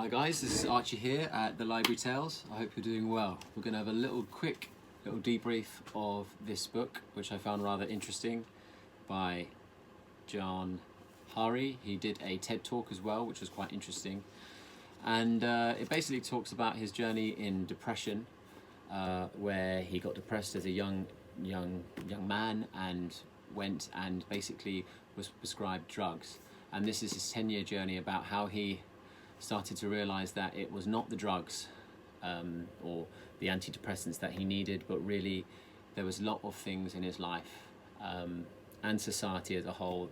Hi guys, this is Archie here at the Library Tales. I hope you're doing well. We're going to have a quick debrief of this book, which I found rather interesting, by Johann Hari. He did a TED talk as well, which was quite interesting. And it basically talks about his journey in depression, where he got depressed as a young man and went and basically was prescribed drugs. And this is his 10-year journey about how he started to realize that it was not the drugs or the antidepressants that he needed, but really there was a lot of things in his life and society as a whole,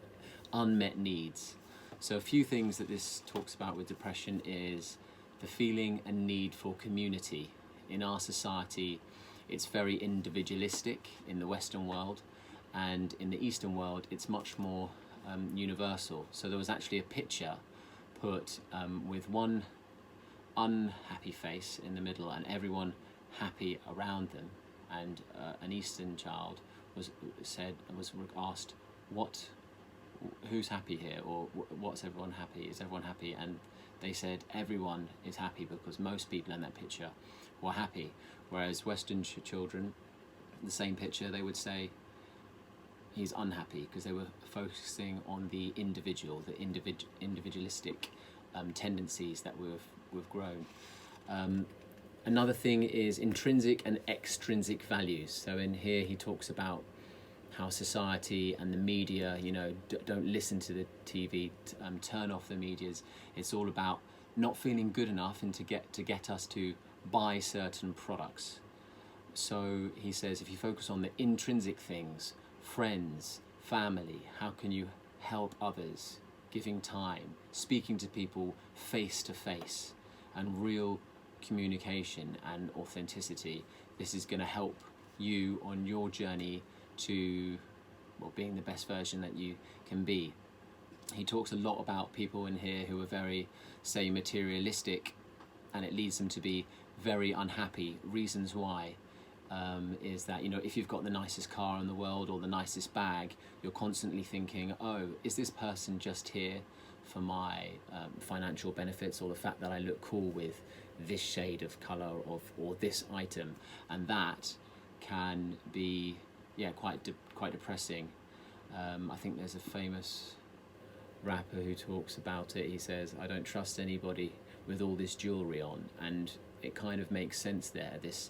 unmet needs. So a few things that this talks about with depression is the feeling and need for community. In our society, it's very individualistic in the Western world, and in the Eastern world, it's much more universal. So there was actually a picture put with one unhappy face in the middle and everyone happy around them, and an Eastern child was asked, who's happy here, or what's everyone happy, is everyone happy? And they said everyone is happy because most people in that picture were happy, whereas Western children, the same picture, they would say he's unhappy, because they were focusing on the individual, the individualistic tendencies that we've grown. Another thing is intrinsic and extrinsic values. So in here he talks about how society and the media, don't listen to the TV, turn off the medias. It's all about not feeling good enough and to get us to buy certain products. So he says if you focus on the intrinsic things, friends, family, how can you help others, giving time, speaking to people face to face, and real communication and authenticity, this is going to help you on your journey to being the best version that you can be. He talks a lot about people in here who are very, say, materialistic, and it leads them to be very unhappy. Reasons why is that, if you've got the nicest car in the world or the nicest bag, you're constantly thinking, oh, is this person just here for my financial benefits, or the fact that I look cool with this shade of colour or this item? And that can be quite depressing. I think there's a famous rapper who talks about it. He says, I don't trust anybody with all this jewellery on, and it kind of makes sense there, this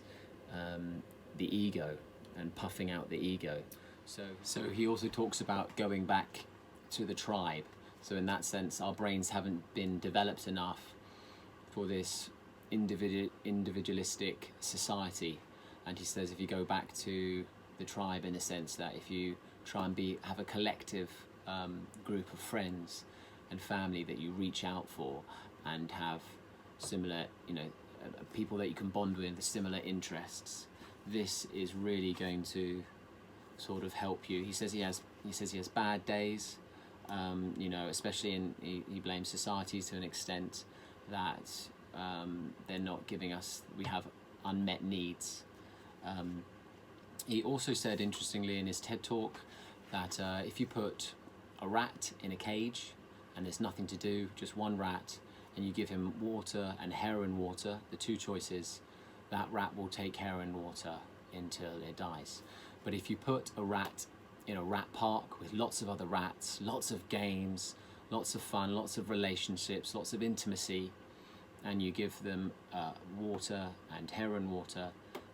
the ego and puffing out the ego. So he also talks about going back to the tribe. So in that sense, our brains haven't been developed enough for this individualistic society. And he says if you go back to the tribe, in a sense that if you try and have a collective group of friends and family that you reach out for, and have similar, people that you can bond with, similar interests, this is really going to sort of help you. He says he has bad days, especially he blames society to an extent that they're not giving us, we have unmet needs. He also said, interestingly, in his TED talk, that if you put a rat in a cage and there's nothing to do, just one rat, and you give him water and heroin water, the two choices, that rat will take heroin water until it dies. But if you put a rat in a rat park with lots of other rats, lots of games, lots of fun, lots of relationships, lots of intimacy, and you give them water and heroin water,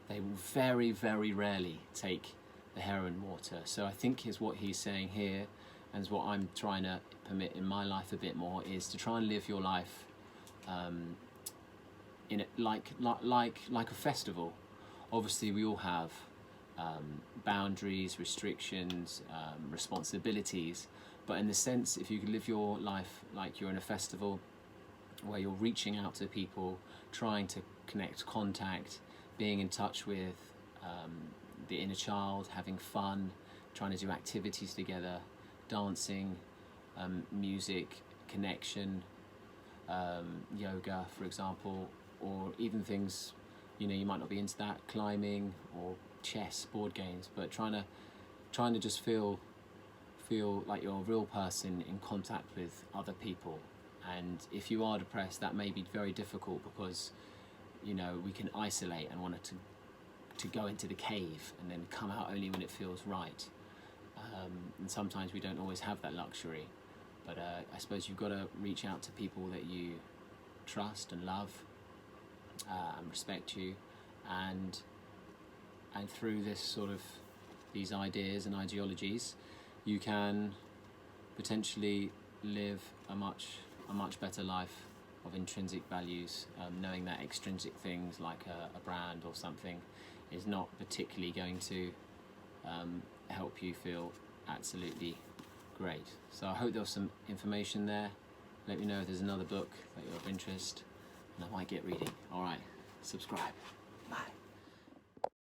they will very, very rarely take the heroin water. So I think is what he's saying here, and is what I'm trying to permit in my life a bit more, is to try and live your life in it like a festival. Obviously we all have boundaries, restrictions, responsibilities, but in the sense, if you could live your life like you're in a festival, where you're reaching out to people, trying to contact, being in touch with the inner child, having fun, trying to do activities together, dancing, music, connection, yoga, for example, or even things, you might not be into that, climbing or chess, board games, but trying to just feel like you're a real person in contact with other people, And if you are depressed, that may be very difficult because, you know, we can isolate and want to go into the cave and then come out only when it feels right. And sometimes we don't always have that luxury. But I suppose you've got to reach out to people that you trust and love and respect you, and through this sort of these ideas and ideologies, you can potentially live a much better life of intrinsic values, knowing that extrinsic things like a brand or something is not particularly going to help you feel absolutely great. So I hope there was some information there. Let me know if there's another book that you're of interest and I might get reading. Alright, subscribe.